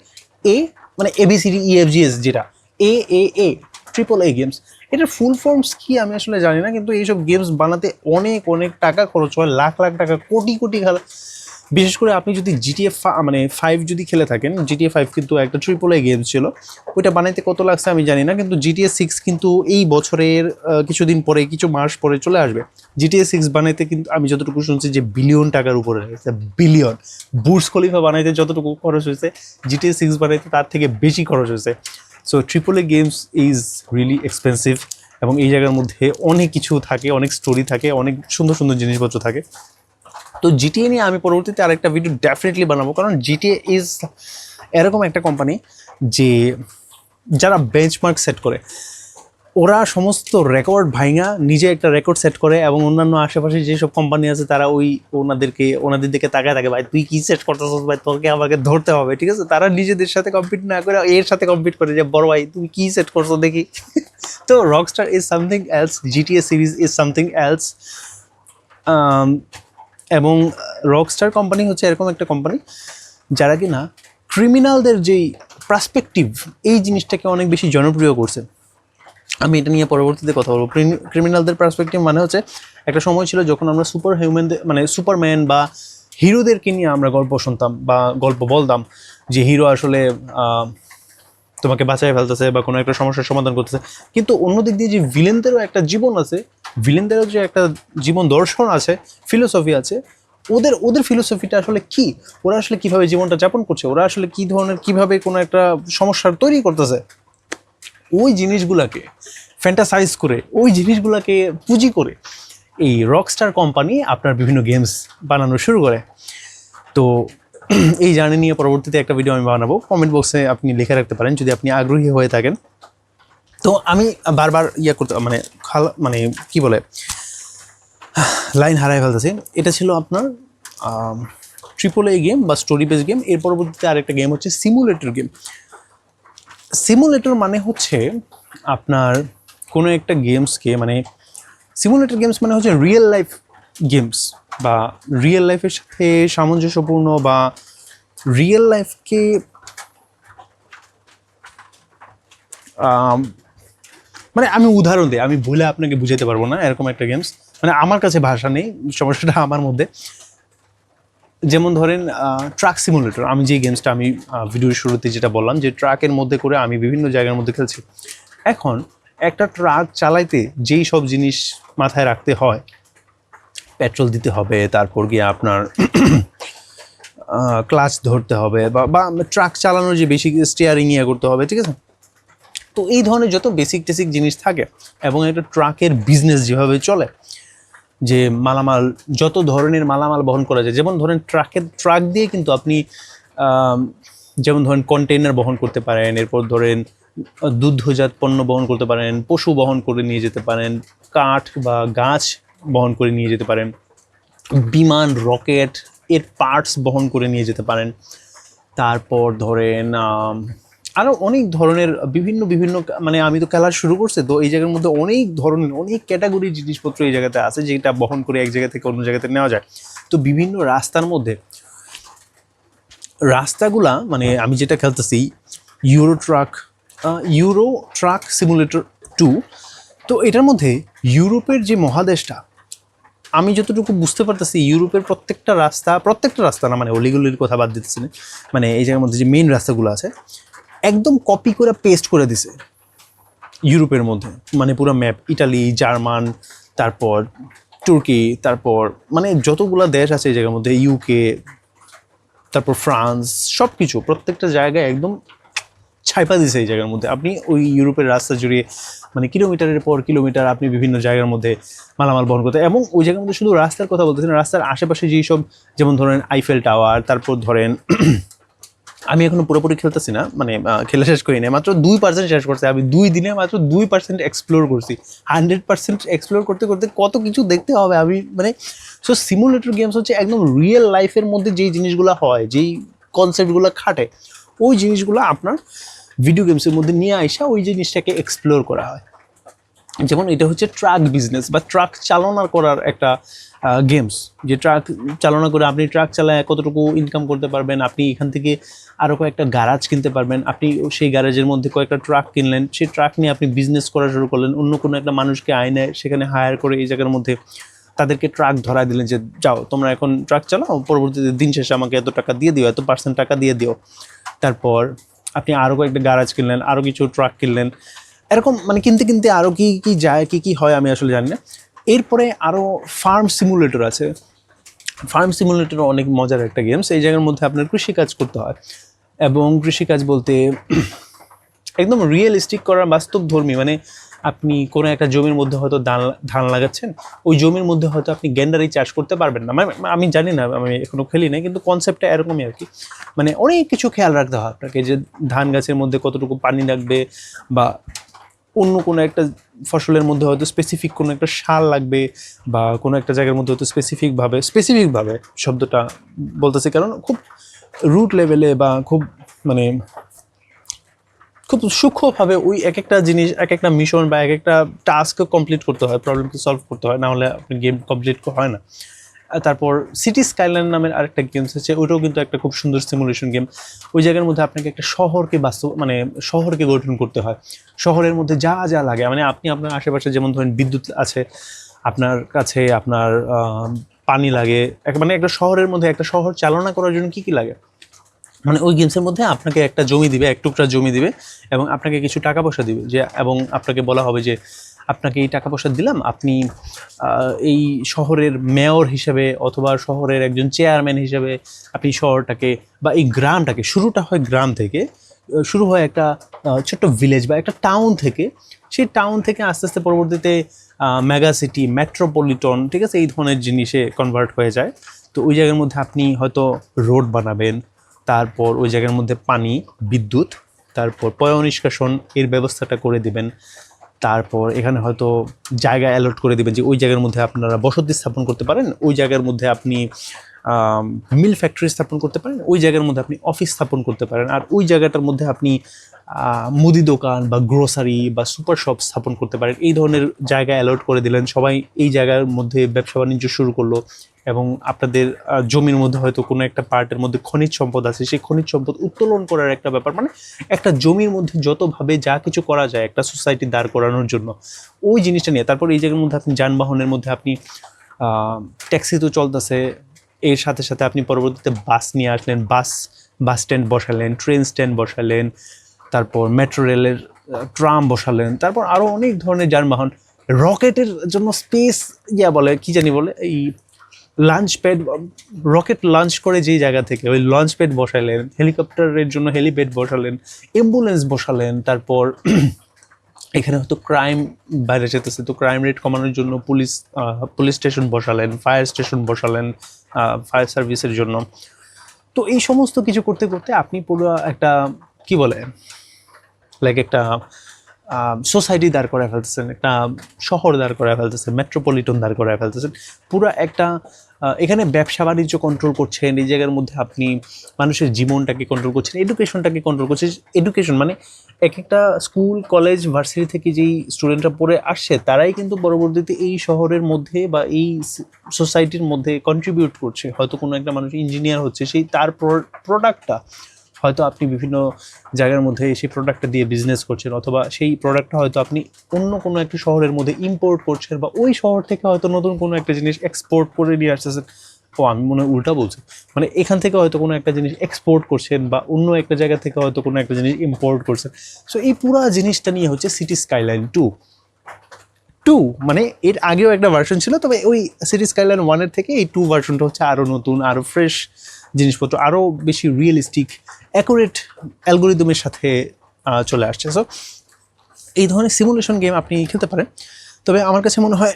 এ মানে ABCDEFGS, যেটা এ ট্রিপল এ গেমস। এটার ফুল ফর্মস কি আমি আসলে জানি না, কিন্তু এইসব গেমস বানাতে অনেক অনেক টাকা খরচ হয়, লাখ লাখ টাকা, কোটি কোটি খেলা। বিশেষ করে আপনি যদি মানে 5 যদি খেলে থাকেন, GTA 5 কিন্তু একটা ট্রিপল এ গেম ছিল, ওইটা বানাইতে কত লাগছে আমি জানি না, কিন্তু GTA 6 কিন্তু এই বছরের কিছুদিন পরে, কিছু মাস পরে চলে আসবে। GTA 6 বানাইতে কিন্তু আমি যতটুকু শুনছি যে বিলিয়ন টাকার উপরে হয়েছে, বিলিয়ন। বুর্জ খলিফা বানাইতে যতটুকু খরচ হয়েছে, GTA 6 বানাইতে তার থেকে বেশি খরচ হয়েছে। So triple A games is really expensive, এবং এই জায়গার মধ্যে অনেক কিছু থাকে, অনেক স্টোরি থাকে, অনেক সুন্দর সুন্দর জিনিসপত্র থাকে। তো GTA নিয়ে আমি পরবর্তীতে আরেকটা ভিডিও ডেফিনেটলি বানাবো, কারণ GTA ইজ এরকম একটা কোম্পানি যে যারা বেঞ্চমার্ক সেট করে, ওরা সমস্ত রেকর্ড ভাঙা নিজে একটা রেকর্ড সেট করে এবং অন্যান্য আশেপাশে যেসব কোম্পানি আছে তারা ওনাদের দিকে তাকায় থাকে, ভাই তুই কি সেট করতেছিস ভাই, তোকে আমাকে ধরতে হবে, ঠিক আছে। তারা নিজেদের সাথে কম্পিট না করে এর সাথে কম্পিট করে যে বড় ভাই তুমি কি সেট করছো দেখি। তো Rockstar is something else, GTA series is something else. এবং রকস্টার কোম্পানি হচ্ছে এরকম একটা কোম্পানি যারা কি না ক্রিমিনালদের যেই পার্সপেক্টিভ এই জিনিসটাকে অনেক বেশি জনপ্রিয় করছে। আমি এটা নিয়ে পরবর্তীতে কথা বলবো। ক্রিমিনালদের পার্সপেক্টিভ মানে হচ্ছে একটা সময় ছিল যখন আমরা সুপার হিউম্যানদের মানে সুপারম্যান বা হিরোদেরকে নিয়ে আমরা গল্প শুনতাম বা গল্প বলতাম যে হিরো আসলে তোমাকে বাঁচায় ফেলতেছে বা কোনো একটা সমস্যার সমাধান করতেছে, কিন্তু অন্যদিক দিয়ে যে ভিলেনদেরও একটা জীবন আছে, ভিলেনদেরও যে একটা জীবন দর্শন আছে, ফিলোসফি আছে, ওদের ফিলোসফিটা আসলে কি, ওরা আসলে কিভাবে জীবনটা যাপন করছে, ওরা আসলে কি ধরনের কিভাবে কোনো একটা সমস্যার তৈরি করতেছে, ওই জিনিসগুলোকে ফ্যান্টাসাইজ করে, ওই জিনিসগুলোকে পুঁজি করে এই রকস্টার কোম্পানি আপনার বিভিন্ন গেমস বানানো শুরু করে। তো এই জার্নি নিয়ে পরবর্তীতে একটা ভিডিও আমি বানাবো, কমেন্ট বক্সে আপনি লিখে রাখতে পারেন যদি আপনি আগ্রহী হয়ে থাকেন। তো আমি বারবার করতে মানে কি বলে লাইন হারাই ফেলতেছি। এটা ছিল আপনার AAA গেম বা স্টোরি বেস গেম। এর পরবর্তীতে আরেকটা গেম হচ্ছে সিমুলেটর গেম। সিমুলেটর মানে হচ্ছে আপনার কোনো একটা গেমসকে, মানে সিমুলেটর গেমস মানে হচ্ছে রিয়েল লাইফ গেমস বা রিয়েল লাইফের সাথে সামঞ্জস্যপূর্ণ বা রিয়েল লাইফকে মানে আমি উদাহরণ দিই, আমি ভুলে আপনাকে বুঝাতে পারবো না, এরকম একটা গেমস। মানে আমার কাছে ভাষা নেই, সমস্যাটা আমার মধ্যে। যেমন ধরেন ট্রাক সিমুলেটর, আমি যে গেমসটা আমি ভিডিওর শুরুতে যেটা বললাম যে ট্রাকের মধ্যে করে আমি বিভিন্ন জায়গার মধ্যে খেলছি। এখন একটা ট্রাক চালাইতে যেই সব জিনিস মাথায় রাখতে হয়, পেট্রোল দিতে হবে, তারপর গিয়ে আপনার ক্লাচ ধরতে হবে বা ট্রাক চালানোর যে বেসিক স্টিয়ারিং করতে হবে, ঠিক আছে। তো এই ধরনের যত বেসিক টেসিক জিনিস থাকে এবং একটা ট্রাকের বিজনেস যেভাবে চলে, যে মালামাল যত ধরনের মালামাল বহন করা যায়, যেমন ধরেন ট্রাক দিয়ে কিন্তু আপনি যেমন ধরেন কন্টেইনার বহন করতে পারেন, এরপর ধরেন দুগ্ধজাত পণ্য বহন করতে পারেন, পশু বহন করে নিয়ে যেতে পারেন, কাঠ বা গাছ বহন করে নিয়ে যেতে পারেন, বিমান রকেট এর পার্টস বহন করে নিয়ে যেতে পারেন। তারপর ধরেন আরও অনেক ধরনের বিভিন্ন মানে আমি তো খেলা শুরু করছি, তো এই জায়গার মধ্যে অনেক ধরনের অনেক ক্যাটাগরির জিনিসপত্র এই জায়গাতে আছে যেটা বহন করে এক জায়গা থেকে অন্য জায়গাতে নেওয়া যায়। তো বিভিন্ন রাস্তার মধ্যে রাস্তাগুলা, মানে আমি যেটা খেলতেছি ইউরো ট্রাক সিমুলেটর 2, তো এটার মধ্যে ইউরোপের যে মহাদেশটা, আমি যতটুকু বুঝতে পারতেছি ইউরোপের প্রত্যেকটা রাস্তা না, মানে অলিগলির কথা বাদ দিতেছি না, মানে এই জায়গার মধ্যে যে মেইন রাস্তাগুলো আছে একদম কপি করে পেস্ট করে দিছে ইউরোপের মধ্যে, মানে পুরো ম্যাপ, ইটালি, জার্মান, তারপর তুর্কি, তারপর মানে যতগুলো দেশ আছে এই জায়গার মধ্যে, ইউকে, তারপর ফ্রান্স, সব কিছু প্রত্যেকটা জায়গায় একদম ছাইপা দিছে এই জায়গার মধ্যে। আপনি ওই ইউরোপের রাস্তা জুড়ে মানে কিলোমিটারের পর কিলোমিটার আপনি বিভিন্ন জায়গার মধ্যে মালামাল বহন করতে, এবং ওই জায়গার মধ্যে শুধু রাস্তার কথা বলতেছেন, রাস্তার আশেপাশে যেই সব, যেমন ধরেন আইফেল টাওয়ার, তারপর ধরেন আমি এখনো পুরোপুরি খেলতেছি না, মানে খেলে শেষ করি না, মাত্র 2% শেষ করছি আমি 2 দিনে, মাত্র 2% এক্সপ্লোর করছি। 100% এক্সপ্লোর করতে করতে কত কিছু দেখতে হবে আমি, মানে সো সিমুলেটর গেমস হচ্ছে একদম রিয়েল লাইফের মধ্যে যেই জিনিসগুলো হয়, যেই কনসেপ্টগুলো খাটে, ওই জিনিসগুলো আপনার ভিডিও গেমসের মধ্যে নিয়ে আসা ওই জিনিসটাকে এক্সপ্লোর করা হয়। যেমন এটা হচ্ছে ট্রাক বিজনেস বা ট্রাক চালনা করার একটা গেমস, যে ট্রাক চালনা করে আপনি ট্রাক চালায় কতটুকু ইনকাম করতে পারবেন, আপনি এখান থেকে আরও কয়েকটা গ্যারাজ কিনতে পারবেন, আপনি সেই গ্যারাজের মধ্যে কয়েকটা ট্রাক কিনলেন, সেই ট্রাক নিয়ে আপনি বিজনেস করা শুরু করলেন, অন্য কোনো একটা মানুষকে আইনে সেখানে হায়ার করে এই জায়গার মধ্যে তাদেরকে ট্রাক ধরা দিলেন যে যাও তোমরা এখন ট্রাক চালাও, পরবর্তীতে দিন শেষে আমাকে এত টাকা দিয়ে দিও, এত % টাকা দিয়ে দিও। তারপর আপনি আরও কয়েকটা গ্যারাজ কিনলেন, আরও কিছু ট্রাক কিনলেন, এরকম মানে কিনতে কিনতে আরও কি যায়, কি হয় আমি আসলে জানি না। এরপরে আরও ফার্ম সিমুলেটর আছে। ফার্ম সিমুলেটর অনেক মজার একটা গেমস। এই জায়গার মধ্যে আপনার কৃষিকাজ করতে হয়, এবং কৃষিকাজ বলতে একদম রিয়েলিস্টিক করার বাস্তবধর্মী, মানে আপনি কোনো একটা জমির মধ্যে হয়তো ধান লাগাচ্ছেন, ওই জমির মধ্যে হয়তো আপনি গ্যান্ডারি চাষ করতে পারবেন না, মানে আমি জানি না, আমি এখনো খেলি না, কিন্তু কনসেপ্টটা এরকমই আর কি। মানে অনেক কিছু খেয়াল রাখতে হয় আপনাকে, যে ধান গাছের মধ্যে কতটুকু পানি লাগবে, বা অন্য কোনো একটা ফসলের মধ্যে হয়তো স্পেসিফিক কোনো একটা সার লাগবে, বা কোনো একটা জায়গার মধ্যে হয়তো স্পেসিফিকভাবে শব্দটা বলতেছে, কারণ খুব রুট লেভেলে বা খুব মানে খুব সূক্ষ্মভাবে ওই এক একটা জিনিস, এক একটা মিশন বা এক একটা টাস্ক কমপ্লিট করতে হয়, প্রবলেমকে সলভ করতে হয়, না হলে আপনি গেম কমপ্লিট হয় না। তারপর সিটি স্কাইলাইন নামের আরেকটা গেমস আছে, ওইটাও কিন্তু একটা খুব সুন্দর সিমুলেশন গেম। ওই জায়গার মধ্যে আপনাকে একটা শহরকে মানে শহরকে গঠন করতে হয়। শহরের মধ্যে যা যা লাগে, মানে আপনি আপনার আশেপাশে যেমন ধরেন বিদ্যুৎ আছে আপনার কাছে, আপনার পানি লাগে, মানে একটা শহরের মধ্যে একটা শহর চালনা করার জন্য কী কী লাগে, মানে ওই গেমসের মধ্যে আপনাকে একটা জমি দিবে, এক টুকরা জমি দিবে, এবং আপনাকে কিছু টাকা পয়সা দিবে, যে এবং আপনাকে বলা হবে যে আপনাকে এই টাকা পয়সা দিলাম, আপনি এই শহরের মেয়র হিসেবে অথবা শহরের একজন চেয়ারম্যান হিসেবে আপনি শহরটাকে বা এই গ্রামটাকে, শুরুটা হয় গ্রাম থেকে, শুরু হয় একটা ছোট্ট ভিলেজ বা একটা টাউন থেকে, সেই টাউন থেকে আস্তে আস্তে পরবর্তীতে মেগা সিটি, মেট্রোপলিটন, ঠিক আছে, এই ধরনের জিনিসে কনভার্ট হয়ে যায়। তো ওই জায়গার মধ্যে আপনি হয়তো রোড বানাবেন, তারপর ওই জায়গার মধ্যে পানি, বিদ্যুৎ, তারপর পয় নিষ্কাশন এর ব্যবস্থাটা করে দিবেন, তারপর এখানে হয়তো জায়গা অ্যালট করে দিবেন যে ওই জায়গার মধ্যে আপনারা বসতি স্থাপন করতে পারেন, ওই জায়গার মধ্যে আপনি মিল ফ্যাক্টরি স্থাপন করতে পারেন, ওই জায়গার মধ্যে আপনি অফিস স্থাপন করতে পারেন, আর ওই জায়গাটার মধ্যে আপনি মুদি দোকান বা গ্রোসারি বা সুপার শপ স্থাপন করতে পারেন। এই ধরনের জায়গা অ্যালট করে দিলেন, সবাই এই জায়গার মধ্যে ব্যবসা বাণিজ্য শুরু করলো, এবং আপনাদের জমির মধ্যে হয়তো কোনো একটা পার্টের মধ্যে খনিজ সম্পদ আছে, সেই খনিজ সম্পদ উত্তোলন করার একটা ব্যাপার, মানে একটা জমির মধ্যে যতভাবে যা কিছু করা যায় একটা সোসাইটি দাঁড় করানোর জন্য, ওই জিনিসটা নিয়ে। তারপর এই জায়গার মধ্যে আপনি যানবাহনের মধ্যে আপনি ট্যাক্সি তো চলতেছে, এর সাথে সাথে আপনি পরবর্তীতে বাস নিয়ে আসলেন, বাস স্ট্যান্ড বসালেন, ট্রেন স্ট্যান্ড বসালেন, তারপর মেট্রো রেলের ট্রাম বসালেন, তারপর আরও অনেক ধরনের যানবাহন, রকেটের জন্য স্পেস বলে কি জানি বলে, এই লঞ্চ প্যাড, রকেট লঞ্চ করে যেই জায়গা থেকে ওই লঞ্চ প্যাড বসালেন, হেলিকপ্টারের জন্য হেলিপ্যাড বসালেন, অ্যাম্বুলেন্স বসালেন, তারপর এখানে হয়তো ক্রাইম বাইরে যেতেছে, তো ক্রাইম রেট কমানোর জন্য পুলিশ স্টেশন বসালেন, ফায়ার স্টেশন বসালেন ফায়ার সার্ভিসের জন্য। তো এই সমস্ত কিছু করতে করতে আপনি পুরো একটা কি বলে লাইক একটা সোসাইটি দাঁড় করায় ফেলতেছেন, একটা শহর দাঁড় করায় ফেলতেছেন, মেট্রোপলিটন দাঁড় করায় ফেলতেছেন, পুরো একটা এখানে ব্যবসা বাণিজ্য কন্ট্রোল করছেন, এই জায়গার মধ্যে আপনি মানুষের জীবনটাকে কন্ট্রোল করছেন, এডুকেশনটাকে কন্ট্রোল করছেন। এডুকেশন মানে এক একটা স্কুল, কলেজ, ভার্সিটি থেকে যেই স্টুডেন্টরা পড়ে আসছে, তারাই কিন্তু পরবর্তীতে এই শহরের মধ্যে বা এই সোসাইটির মধ্যে কন্ট্রিবিউট করছে। হয়তো কোনো একটা মানুষ ইঞ্জিনিয়ার হচ্ছে, সেই তার প্রোডাক্টটা হয়তো আপনি বিভিন্ন জায়গার মধ্যে সেই প্রোডাক্টটা দিয়ে বিজনেস করছেন, অথবা সেই প্রোডাক্টটা হয়তো আপনি অন্য কোনো একটা শহরের মধ্যে ইম্পোর্ট করছেন, বা ওই শহর থেকে হয়তো নতুন কোনো একটা জিনিস এক্সপোর্ট করে নিয়ে আসতেছেন। আমি মনে হয় উল্টা বলছি, মানে এখান থেকে হয়তো কোনো একটা জিনিস এক্সপোর্ট করছেন, বা অন্য একটা জায়গা থেকে হয়তো কোনো একটা জিনিস ইম্পোর্ট করছেন। সো এই পুরো জিনিসটা নিয়ে হচ্ছে সিটি স্কাইলাইন টু, মানে এর আগেও একটা ভার্সন ছিল, তবে ওই সিটি স্কাইলাইন 1-এর থেকে এই 2 ভার্সনটা হচ্ছে আরও নতুন, আরও ফ্রেশ জিনিসপত্র, আরও বেশি রিয়েলিস্টিক, অ্যাকুরেট অ্যালগোরিদমের সাথে চলে আসছে। সো এই ধরনের সিমুলেশন গেম আপনি খেলতে পারেন। তবে আমার কাছে মনে হয়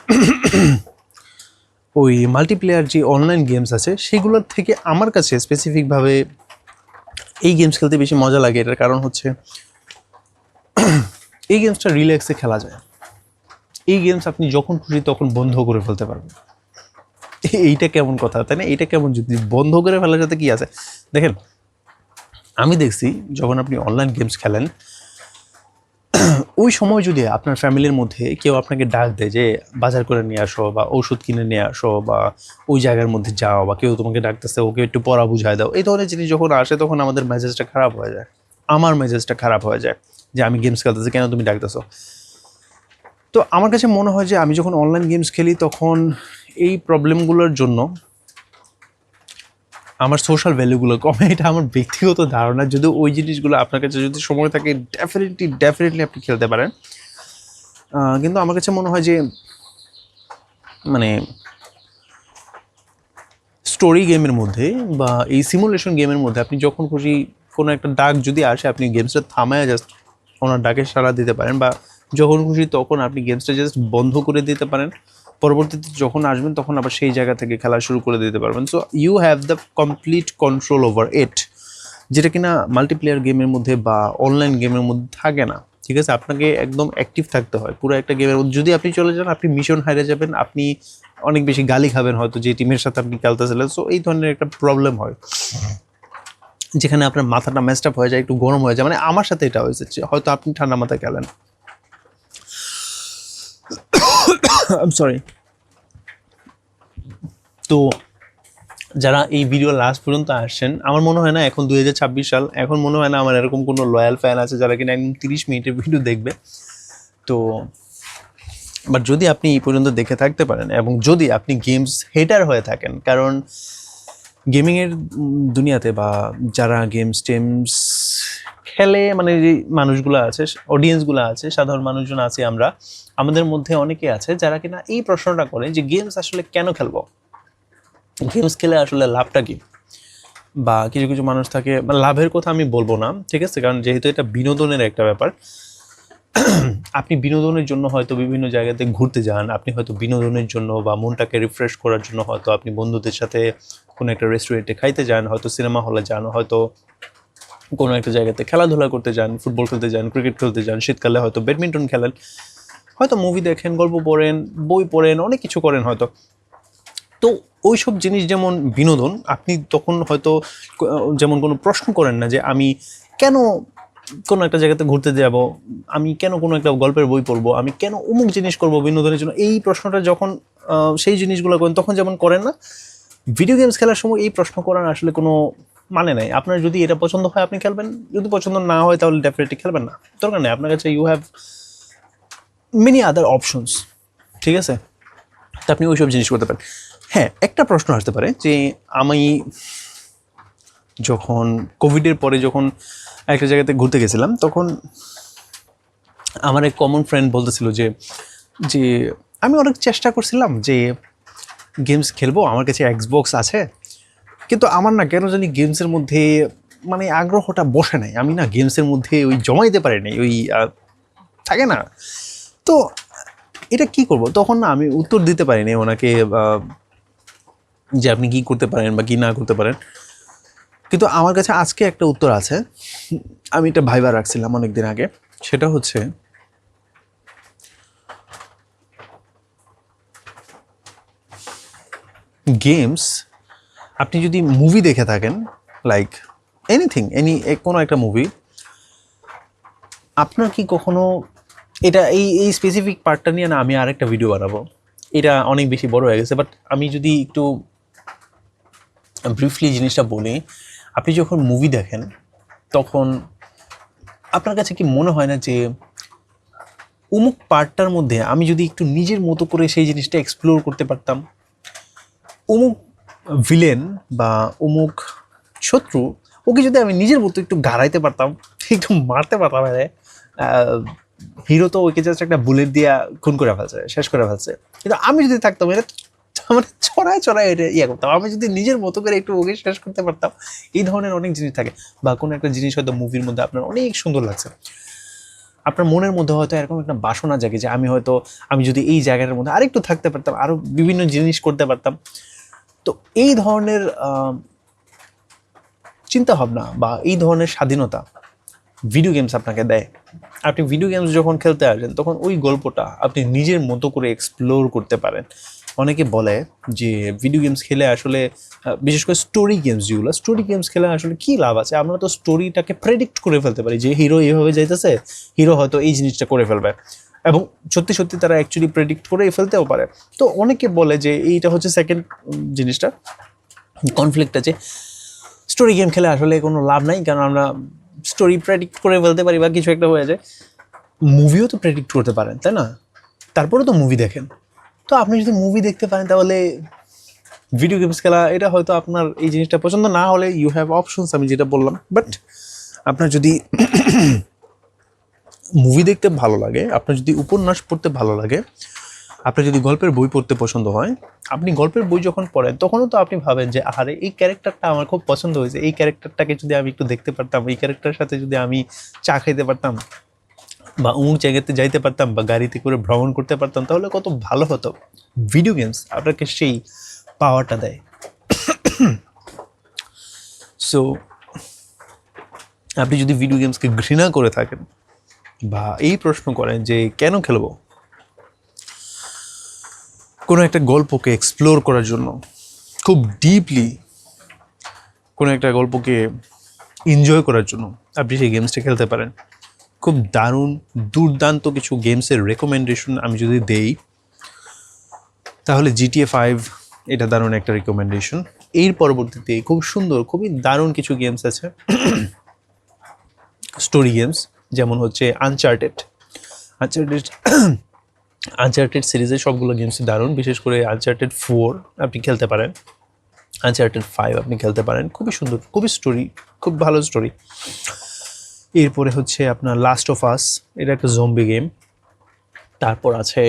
ওই মাল্টিপ্লেয়ার যে অনলাইন গেমস আছে সেগুলোর থেকে আমার কাছে স্পেসিফিকভাবে এই গেমস খেলতে বেশি মজা লাগে। এটার কারণ হচ্ছে এই গেমসটা রিল্যাক্সে খেলা যায়। এই গেমস আপনি যখন খুশি তখন বন্ধ করে ফেলতে পারবেন। এইটা কেমন কথা, তাই না? এইটা কেমন যদি বন্ধ করে ফেলার সাথে কি আছে? দেখেন, আমি দেখছি যখন আপনি অনলাইন গেমস খেলেন, ওই সময় যদি আপনার ফ্যামিলির মধ্যে কেউ আপনাকে ডাক দেয় যে বাজার করে নিয়ে আসো, বা ওষুধ কিনে নিয়ে আসো, বা ওই জায়গার মধ্যে যাও, বা কেউ তোমাকে ডাকতেছে ওকে একটু পড়া বুঝায় দাও, এই ধরনের জিনিস যখন আসে তখন আমাদের মেজাজটা খারাপ হয়ে যায়। আমার মেজাজটা খারাপ হয়ে যায় যে আমি গেমস খেলতেছি, কেন তুমি ডাকতেছো? তো আমার কাছে মনে হয় যে আমি যখন অনলাইন গেমস খেলি তখন এই প্রবলেমগুলোর জন্য আমার সোশ্যাল ভ্যালুগুলো কমে। এটা আমার ব্যক্তিগত ধারণা। যদি ওই জিনিসগুলো আপনার কাছে যদি সময় থাকে ডেফিনেটলি আপনি খেলতে পারেন। কিন্তু আমার কাছে মনে হয় যে মানে স্টোরি গেমের মধ্যে বা এই সিমুলেশন গেমের মধ্যে আপনি যখন খুশি কোনো একটা ডাক যদি আসে, আপনি গেমসটা থামায় জাস্ট ওনার ডাকে সাড়া দিতে পারেন, বা যখন খুশি তখন আপনি গেমসটা জাস্ট বন্ধ করে দিতে পারেন, পরবর্তীতে যখন আসবেন তখন আবার সেই জায়গা থেকে খেলা শুরু করে দিতে পারবেন। So you have the complete control over it, যেটা কিনা মাল্টিপ্লেয়ার গেমের মধ্যে বা অনলাইন গেমের মধ্যে থাকে না। ঠিক আছে, আপনাকে একদম অ্যাক্টিভ থাকতে হয় পুরো একটা গেমের মধ্যে। যদি আপনি চলে যান আপনি মিশন হারিয়ে যাবেন, আপনি অনেক বেশি গালি খাবেন হয়তো যে টিমের সাথে আপনি খেলতেছিলেন। সো এই ধরনের একটা প্রবলেম হয় যেখানে আপনার মাথাটা ম্যাচড আপ হয়ে যায়, একটু গরম হয়ে যায়। মানে আমার সাথে এটা হয়েছে, হয়তো আপনি ঠান্ডা মাথায় খেলেন। I am sorry. তো যারা এই ভিডিও লাস্ট পর্যন্ত আসছেন, আমার মনে হয় না এখন 2026 সাল, এখন মনে হয় না আমার এরকম কোনো লয়াল ফ্যান আছে যারা কিনা একদম 30 মিনিটের ভিডিও দেখবে। তো বাট যদি আপনি এই পর্যন্ত দেখে থাকতে পারেন এবং যদি আপনি গেমস হেটার হয়ে থাকেন, কারণ গেমিংয়ের দুনিয়াতে বা যারা গেমস টেমস খেলে, মানে যে মানুষগুলো আছে, অডিয়েন্সগুলো আছে, সাধারণ মানুষজন আছে, আমাদের মধ্যে অনেকে আছে যারা কিনা এই প্রশ্নটা করে যে গেমস আসলে কেন খেলবো, গেমস খেলে আসলে লাভটা কি। বা কিছু কিছু মানুষ থাকে, মানে লাভের কথা আমি বলবো না, ঠিক আছে, কারণ যেহেতু এটা বিনোদনের একটা ব্যাপার। আপনি বিনোদনের জন্য হয়তো বিভিন্ন জায়গাতে ঘুরতে যান, আপনি হয়তো বিনোদনের জন্য বা মনটাকে রিফ্রেশ করার জন্য হয়তো আপনি বন্ধুদের সাথে কোনো একটা রেস্টুরেন্টে খাইতে যান, হয়তো সিনেমা হলে যান, হয়তো কোনো একটা জায়গাতে খেলাধুলা করতে যান, ফুটবল খেলতে যান, ক্রিকেট খেলতে যান, শীতকালে হয়তো ব্যাডমিন্টন খেলেন, হয়তো মুভি দেখেন, গল্প পড়েন, বই পড়েন, অনেক কিছু করেন হয়তো। তো ওই সব জিনিস যেমন বিনোদন, আপনি তখন হয়তো যেমন কোনো প্রশ্ন করেন না যে আমি কেন কোনো একটা জায়গাতে ঘুরতে যাব, আমি কেন কোনো একটা গল্পের বই পড়বো, আমি কেন অমুক জিনিস করবো বিনোদনের জন্য। এই প্রশ্নটা যখন সেই জিনিসগুলো করেন তখন যেমন করেন না, ভিডিও গেমস খেলার সময় এই প্রশ্ন করার আসলে কোনো মানে নাই। আপনার যদি এটা পছন্দ হয় আপনি খেলবেন, যদি পছন্দ না হয় তাহলে ডেফিনেটলি খেলবেন না, দরকার নেই। আপনার কাছে you have many other options, ঠিক আছে, তো আপনি ওইসব জিনিস করতে পারেন। হ্যাঁ, একটা প্রশ্ন আসতে পারে যে আমি যখন কোভিডের পরে যখন একটা জায়গাতে ঘুরতে গেছিলাম, তখন আমার এক কমন ফ্রেন্ড বলতেছিল যে যে আমি অনেক চেষ্টা করছিলাম যে গেমস খেলবো, আমার কাছে এক্সবক্স আছে, কিন্তু আমার না কেন জানি গেমসের মধ্যে মানে আগ্রহটা বসে নাই, আমি না গেমসের মধ্যে ওই জমাইতে পারি নাই, ওই থাকে না। তো এটা কি করব, তখন না আমি উত্তর দিতে পারিনি ওনাকে যে আপনি কি করতে পারেন বা কি না করতে পারেন। কিন্তু আমার কাছে আজকে একটা উত্তর আছে, আমি এটা ভাইবা রাখছিলাম অনেকদিন আগে। সেটা হচ্ছে গেমস, আপনি যদি মুভি দেখে থাকেন, লাইক এনিথিং, কোনো একটা মুভি, আপনার কি কখনো এটা এই স্পেসিফিক পার্টটা নিয়ে না আমি আরেকটা ভিডিও বানাবো, এটা অনেক বেশি বড় হয়ে গেছে, বাট আমি যদি একটু ব্রিফলি জিনিসটা বলি, আপনি যখন মুভি দেখেন তখন আপনার কাছে কি মনে হয় না যে অমুক পার্টটার মধ্যে আমি যদি একটু নিজের মতো করে সেই জিনিসটা এক্সপ্লোর করতে পারতাম, অমুক ভিলেন বা অমুক শত্রু, ওকে যদি আমি নিজের মতো একটু গাড়াইতে পারতাম, একটু মারতে পারতাম, হিরো তো ওকে জাস্ট একটা বুলেট দিয়ে খুন করে ফেলছে, শেষ করে ফেলছে, কিন্তু আমি যদি থাকতাম এটা মানে ছড়ায় ছড়ায় এটা ইয়ে করতাম, আমি যদি নিজের মতো করে একটু ওকে শেষ করতে পারতাম। এই ধরনের অনেক জিনিস থাকে। বা কোনো একটা জিনিস হয়তো মুভির মধ্যে আপনার অনেক সুন্দর লাগছে, আপনার মনের মধ্যে হয়তো এরকম একটা বাসনা জাগে যে আমি যদি এই জায়গাটার মধ্যে আরেকটু থাকতে পারতাম, আরও বিভিন্ন জিনিস করতে পারতাম। তো এই ধরনের চিন্তাভাবনা বা এই ধরনের স্বাধীনতা ভিডিও গেমস আপনাকে দেয়। আপনি ভিডিও গেমস যখন খেলতে আসেন তখন ওই গল্পটা আপনি নিজের মতো করে এক্সপ্লোর করতে পারেন। অনেকে বলে যে ভিডিও গেমস খেলে আসলে, বিশেষ করে স্টোরি গেমস খেলে আসলে কী লাভ আছে, আমরা তো স্টোরিটাকে প্রেডিক্ট করে ফেলতে পারি যে হিরো এইভাবে যাইতেছে, হিরো হয়তো এই জিনিসটা করে ফেলবে, এবং সত্যি সত্যি তারা অ্যাকচুয়ালি প্রেডিক্ট করে ফেলতেও পারে। তো অনেকে বলে যে এইটা হচ্ছে সেকেন্ড জিনিসটা, কনফ্লিক্ট আছে, স্টোরি গেম খেলে আসলে কোনো লাভ নাই, কারণ আমরা স্টোরি প্রেডিক্ট করে ফেলতে পারি বা কিছু একটা হয়ে যায়। মুভিও তো প্রেডিক্ট করতে পারেন, তাই না? তারপরে তো মুভি দেখেন। তো আপনি যদি মুভি দেখতে পারেন তাহলে ভিডিও গেমস খেলা, এটা হয়তো আপনার এই জিনিসটা পছন্দ না হলে ইউ হ্যাভ অপশনস, আমি যেটা বললাম। বাট আপনার যদি মুভি দেখতে ভালো লাগে, আপনার যদি উপন্যাস পড়তে ভালো লাগে, আপনার যদি গল্পের বই পড়তে পছন্দ হয়, আপনি গল্পের বই যখন পড়েন তখনও তো আপনি ভাবেন যে আরে এই ক্যারেক্টারটা আমার খুব পছন্দ হয়েছে, এই ক্যারেক্টারটাকে যদি আমি একটু দেখতে পারতাম, এই ক্যারেক্টারের সাথে যদি আমি চা খাইতে পারতাম, বা অমুক জায়গাতে যাইতে পারতাম বা গাড়িতে করে ভ্রমণ করতে পারতাম, তাহলে কত ভালো হতো। ভিডিও গেমস আপনাকে সেই পাওয়ারটা দেয়। সো আপনি যদি ভিডিও গেমসকে ঘৃণা করে থাকেন বা এই প্রশ্ন করেন যে কেন খেলবো, কোনো একটা গল্পকে এক্সপ্লোর করার জন্য, খুব ডিপলি কোনো একটা গল্পকে এনজয় করার জন্য আপনি সেই গেমসটা খেলতে পারেন। খুব দারুণ দুর্দান্ত কিছু গেমসের রেকমেন্ডেশন আমি যদি দেই, তাহলে GTA 5 এটা দারুণ একটা রেকমেন্ডেশন। এর পরবর্তীতে খুব সুন্দর, খুবই দারুণ কিছু গেমস আছে স্টোরি গেমস, যেমন হচ্ছে আনচার্টেড আনচার্টেড সিরিজের সবগুলো গেমসই দারুণ। বিশেষ করে আনচার্টেড 4 আপনি খেলতে পারেন, আনচার্টেড 5 আপনি খেলতে পারেন, খুবই সুন্দর, খুবই স্টোরি, খুব ভালো স্টোরি। এরপরে হচ্ছে আপনার লাস্ট অফ আস, এটা একটা জম্বি গেম। তারপর আছে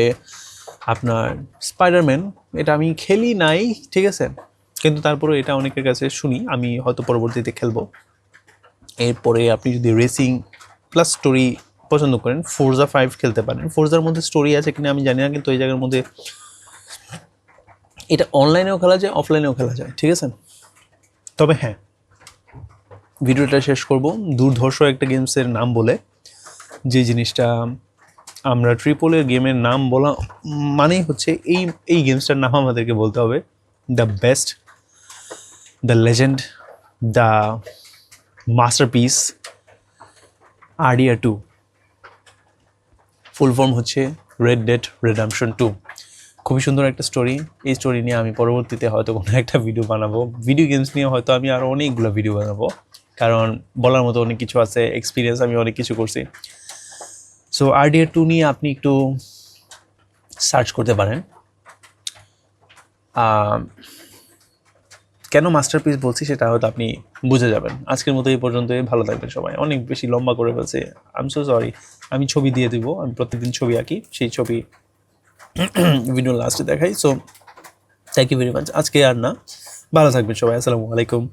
আপনার স্পাইডারম্যান, এটা আমি খেলি নাই, ঠিক আছে, কিন্তু তারপরে এটা অনেকের কাছে শুনি, আমি হয়তো পরবর্তীতে খেলবো। এরপরে আপনি যদি রেসিং প্লাস স্টোরি পছন্দ করেন, ফোরজা 5 খেলতে পারেন। ফোরজার মধ্যে স্টোরি আছে কিনা আমি জানি না, কিন্তু এই জায়গার মধ্যে এটা অনলাইনেও খেলা যায়, অফলাইনেও খেলা যায়, ঠিক আছে। তবে হ্যাঁ, ভিডিওটা শেষ করব দুর্ধর্ষ একটা গেমসের নাম বলে, যে জিনিসটা আমরা ট্রিপলের গেমের নাম বলা মানেই হচ্ছে এই গেমসটার নাম আমাদেরকে বলতে হবে the best, the legend, the masterpiece, RDR 2। Full form হচ্ছে রেড ডেড রেডামশন 2। খুবই সুন্দর একটা স্টোরি। এই স্টোরি নিয়ে আমি পরবর্তীতে হয়তো কোনো একটা ভিডিও বানাবো। ভিডিও গেমস নিয়ে হয়তো আমি আরও অনেকগুলো ভিডিও বানাবো, কারণ বলার মতো অনেক কিছু আছে, এক্সপিরিয়েন্স আমি অনেক কিছু করছি। সো RDR 2 নিয়ে আপনি একটু সার্চ করতে পারেন। কেন মাস্টারপিস বলছি সেটা হয়তো আপনি বুঝে যাবেন। আজকের মতো এই পর্যন্তই, ভালো থাকবেন সবাই। অনেক বেশি লম্বা করে ফেলছে, আই এম সো সরি। আমি ছবি দিয়ে দিব, আমি প্রত্যেকদিন ছবি আঁকি, সেই ছবি ভিডিও লাস্টে দেখাই। So thank you very much. আজকে আর না, ভালো থাকবেন সবাই, আসসালামু আলাইকুম।